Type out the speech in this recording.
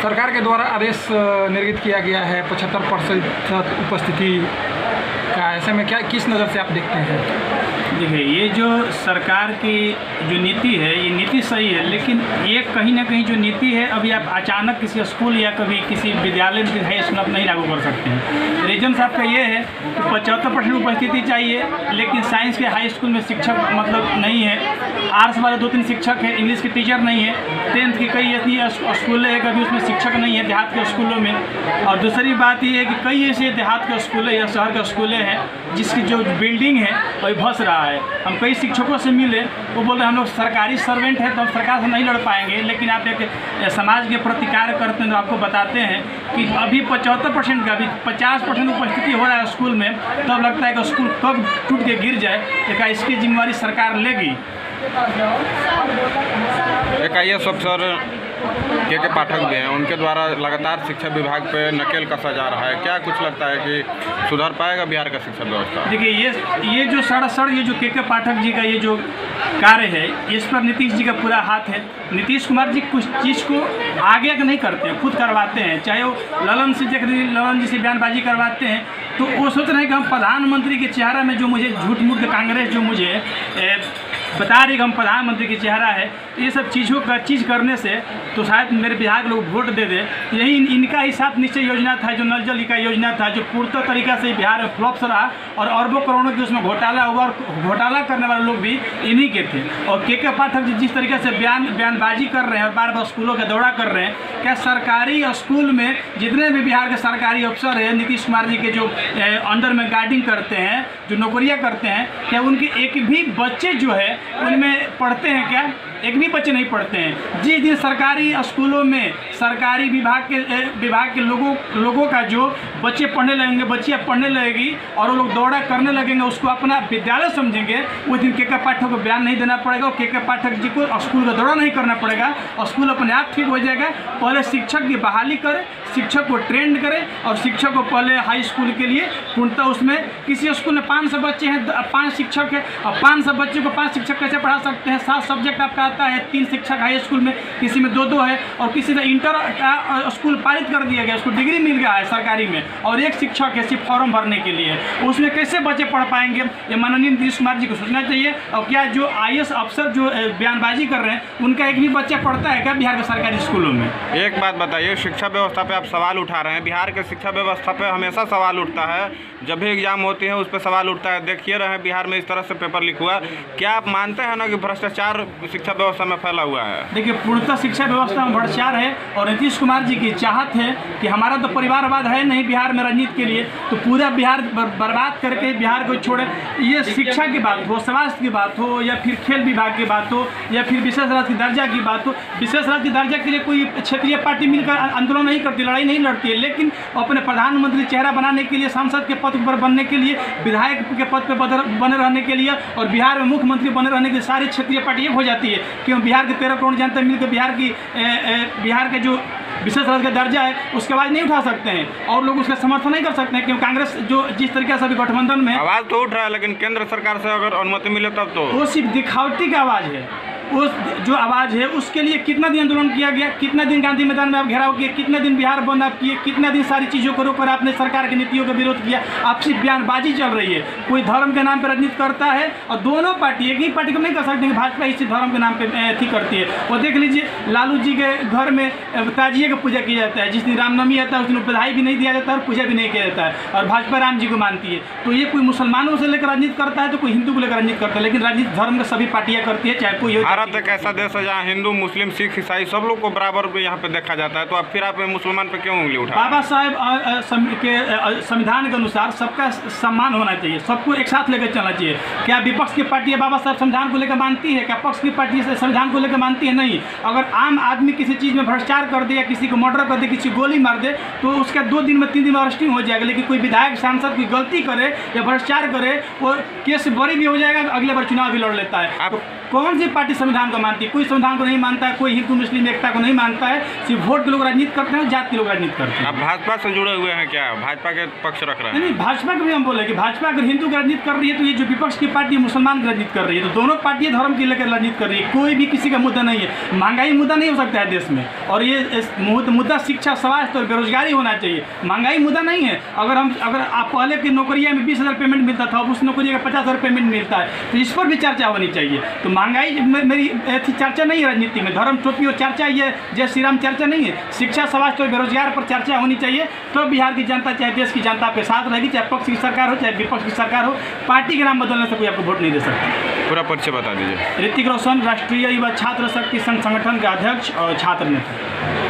सरकार के द्वारा आदेश निर्गत किया गया है 75% उपस्थिति का, ऐसे में क्या किस नज़र से आप देखते हैं? देखिए, ये जो सरकार की जो नीति है ये नीति सही है, लेकिन ये कहीं ना कहीं जो नीति है अभी आप अचानक किसी स्कूल या कभी किसी विद्यालय में हाई स्कूल आप नहीं लागू कर सकते हैं। रीजन आपका ये है कि 75% उपस्थिति चाहिए, लेकिन साइंस के हाई स्कूल में शिक्षक मतलब नहीं है, आर्ट्स वाले 2-3 शिक्षक हैं, इंग्लिश के टीचर नहीं है, 10th की कई ऐसी स्कूलें हैं कभी उसमें शिक्षक नहीं है देहात के स्कूलों में। और दूसरी बात ये है कि कई ऐसे देहात के स्कूलें या शहर के स्कूलें हैं जिसकी जो बिल्डिंग है वही धंस रहा है। हम कई शिक्षकों से मिले, वो बोल रहे हैं हम लोग सरकारी सर्वेंट हैं तो हम सरकार से नहीं लड़ पाएंगे, लेकिन आप एक समाज के प्रति कार्य करते हैं तो आपको बताते हैं कि अभी 75% का, अभी 50% उपस्थिति हो रहा है स्कूल में, तब लगता है कि स्कूल कब टूट के गिर जाए, क्या इसकी जिम्मेवारी सरकार लेगी? एक IAS अफसर के पाठक भी हैं, उनके द्वारा लगातार शिक्षा विभाग पे नकेल कसा जा रहा है, क्या कुछ लगता है कि सुधर पाएगा बिहार का शिक्षा व्यवस्था? देखिए, ये जो सड़सड़ ये जो के पाठक जी का ये जो कार्य है, इस पर नीतीश जी का पूरा हाथ है। नीतीश कुमार जी कुछ चीज़ को आगे नहीं करते हैं, खुद करवाते हैं। चाहे वो ललन जी से बयानबाजी करवाते हैं तो वो सोच रहे हैं कि हम प्रधानमंत्री के चेहरा में जो मुझे झूठ मूठ कांग्रेस जो मुझे बता रही कि हम प्रधानमंत्री की चेहरा है, ये सब चीज़ करने से तो शायद मेरे बिहार के लोग वोट दे दे। यही इनका ही साथ निश्चय योजना था, जो नल जल का योजना था, जो पूर्णतः तरीका से बिहार में फ्लॉप्स रहा और अरबों करोड़ों की उसमें घोटाला हुआ, और घोटाला करने वाले लोग भी इन्हीं के थे। और के पाठक जी जिस तरीके से बयानबाजी कर रहे हैं और बार बार स्कूलों का दौरा कर रहे हैं, क्या सरकारी स्कूल में जितने भी बिहार के सरकारी अफसर हैं नीतीश कुमार जी के जो अंडर में गार्डिंग करते हैं, जो नौकरियाँ करते हैं, क्या उनके एक भी बच्चे जो है उनमें पढ़ते हैं? क्या एक भी बच्चे नहीं पढ़ते हैं। जिस दिन सरकारी स्कूलों में सरकारी विभाग के लोगों का जो बच्चे पढ़ने लगेंगे, बच्चियाँ पढ़ने लगेगी और वो लोग दौड़ा करने लगेंगे, उसको अपना विद्यालय समझेंगे, उस दिन के पाठक को बयान नहीं देना पड़ेगा और के पाठक जी को स्कूल का दौरा नहीं करना पड़ेगा और स्कूल अपने आप ठीक हो जाएगा। पहले शिक्षक की बहाली करे, शिक्षक को ट्रेंड करे और शिक्षक को पहले हाई स्कूल के लिए पूर्णतः उसमें किसी स्कूल में 500 बच्चे हैं, 5 शिक्षक हैं और 500 बच्चे को 5 शिक्षक कैसे पढ़ा सकते हैं? 7 सब्जेक्ट आपका आता है, 3 शिक्षक हाई स्कूल में, किसी में 2-2 है और किसी ने इंटर का स्कूल पारित कर दिया गया, उसको डिग्री मिल गया है सरकारी में और 1 शिक्षक है सिर्फ फॉर्म भरने के लिए, उसमें कैसे बच्चे पढ़ पाएंगे? ये माननीय नीतीश कुमार जी को सोचना चाहिए। और क्या जो IAS अफसर जो बयानबाजी कर रहे हैं उनका एक भी बच्चा पढ़ता है क्या बिहार के सरकारी स्कूलों में? एक बात बताइए, शिक्षा व्यवस्था पे आप सवाल उठा रहे हैं, बिहार के शिक्षा व्यवस्था पे हमेशा सवाल उठता है, जब भी एग्जाम होती है उस पर सवाल उठता है। देखिए रहे बिहार में इस तरह से पेपर लीक हुआ, क्या आप मानते हैं ना कि भ्रष्टाचार शिक्षा व्यवस्था में फैला हुआ है? देखिए, पूर्णतः शिक्षा व्यवस्था में भ्रष्टाचार है और नीतीश कुमार जी की चाहत है कि हमारा तो परिवारवाद है नहीं बिहार में राजनीति के लिए, तो पूरा बिहार बर्बाद करके बिहार को छोड़े। ये शिक्षा की बात हो, स्वास्थ्य की बात हो या फिर खेल विभाग की बात हो या फिर विशेष राज्य दर्जा की बात हो, विशेष राज्य दर्जा के लिए कोई क्षेत्रीय पार्टी मिलकर आंदोलन नहीं करती, लड़ाई नहीं लड़ती है, लेकिन अपने प्रधानमंत्री चेहरा बनाने के लिए, सांसद के पद पर बनने के लिए, विधायक के पद पर बने रहने के लिए और बिहार में मुख्यमंत्री बने रहने के लिए सारी क्षेत्रीय पार्टी एक हो जाती है। क्यों? बिहार के 13 करोड़ जनता मिलकर बिहार के जो विशेष राज्य का दर्जा है उसकी आवाज़ नहीं उठा सकते हैं और लोग उसका समर्थन नहीं कर सकते हैं। क्योंकि कांग्रेस जो जिस तरीके से अभी गठबंधन में आवाज़ तो उठ रहा है, लेकिन केंद्र सरकार से अगर अनुमति मिले तब तो वो सिर्फ दिखावटी की आवाज़ है। उस जो आवाज़ है उसके लिए कितना दिन आंदोलन किया गया, कितना दिन गांधी मैदान में आप घेराव किए, कितने दिन बिहार बंद आप किए, कितना दिन सारी चीज़ों को रोककर आपने सरकार की नीतियों का विरोध किया। आप सिर्फ बयानबाजी चल रही है, कोई धर्म के नाम पर राजनीति करता है और दोनों पार्टी एक ही पार्टी को नहीं कर सकते। भाजपा इसी धर्म के नाम पर अथी करती है। वो देख लीजिए, लालू जी के घर में ताजिए का पूजा किया जाता है, जिस दिन रामनवमी आता है उस दिन बधाई भी नहीं दिया जाता और पूजा भी नहीं किया जाता है और भाजपा राम जी को मानती है। तो ये कोई मुसलमानों से लेकर राजनीति करता है तो कोई हिंदू को लेकर राजनीति करता है, लेकिन राजनीति धर्म के सभी पार्टियाँ करती है, चाहे कोई। भारत एक ऐसा देश जहाँ हिंदू, मुस्लिम, सिख, ईसाई सब लोग को बराबर यहाँ पे देखा जाता है, तो अब फिर आप मुसलमान पे क्यों उंगली उठा? बाबा साहब के संविधान के अनुसार सबका सम्मान होना चाहिए, सबको एक साथ लेकर चलना चाहिए। क्या विपक्ष की पार्टी बाबा साहब संविधान को लेकर मानती है? क्या पक्ष की पार्टी संविधान को लेकर मानती है? नहीं। अगर आम आदमी किसी चीज़ में भ्रष्टाचार कर दे या किसी को मर्डर कर दे, किसी को गोली मार दे तो उसका 2 दिन में 3 दिन में अरेस्टिंग हो जाएगा। लेकिन कोई विधायक सांसद की गलती करे या भ्रष्टाचार करे, वो केस बरी भी हो जाएगा, अगले बार चुनाव भी लड़ लेता है। कौन सी पार्टी संविधान को मानती है? कोई संविधान को नहीं मानता है, कोई हिंदू मुस्लिम एकता को नहीं मानता है। सिर्फ वोट के लोग राजनीति करते हैं, जात के लोग राजनीति करते हैं। आप भाजपा से जुड़े हुए हैं क्या? भाजपा के पक्ष रख रहे हैं? नहीं, भाजपा के भी हम बोले कि भाजपा अगर हिंदू की राजनीति कर रही है तो ये जो विपक्ष की पार्टी मुसलमान की राजनीति कर रही है, तो दोनों पार्टियां धर्म की लेकर राजनीति कर रही है। कोई भी किसी का मुद्दा नहीं है। महंगाई मुद्दा नहीं हो सकता है देश में, और ये मुद्दा शिक्षा, स्वास्थ्य और बेरोजगारी होना चाहिए। महंगाई मुद्दा नहीं है। अगर आप पहले की नौकरियाँ में 20,000 पेमेंट मिलता था, उस नौकरी का 50,000 पेमेंट मिलता है, तो इस पर भी चर्चा होनी चाहिए। तो महंगाई मेरी ऐसी चर्चा नहीं है राजनीति में। धर्म टोपी और चर्चा, ये जय श्री राम चर्चा नहीं है। शिक्षा, स्वास्थ्य और बेरोजगार पर चर्चा होनी चाहिए, तो बिहार की जनता, चाहे देश की जनता आपके साथ रहेगी, चाहे पक्ष की सरकार हो चाहे विपक्ष की सरकार हो। पार्टी के नाम बदलने से कोई आपको वोट नहीं दे सकता। पूरा परिचय बता दीजिए। ऋतिक रोशन, राष्ट्रीय युवा छात्र शक्ति संघ संगठन के अध्यक्ष और छात्र नेता।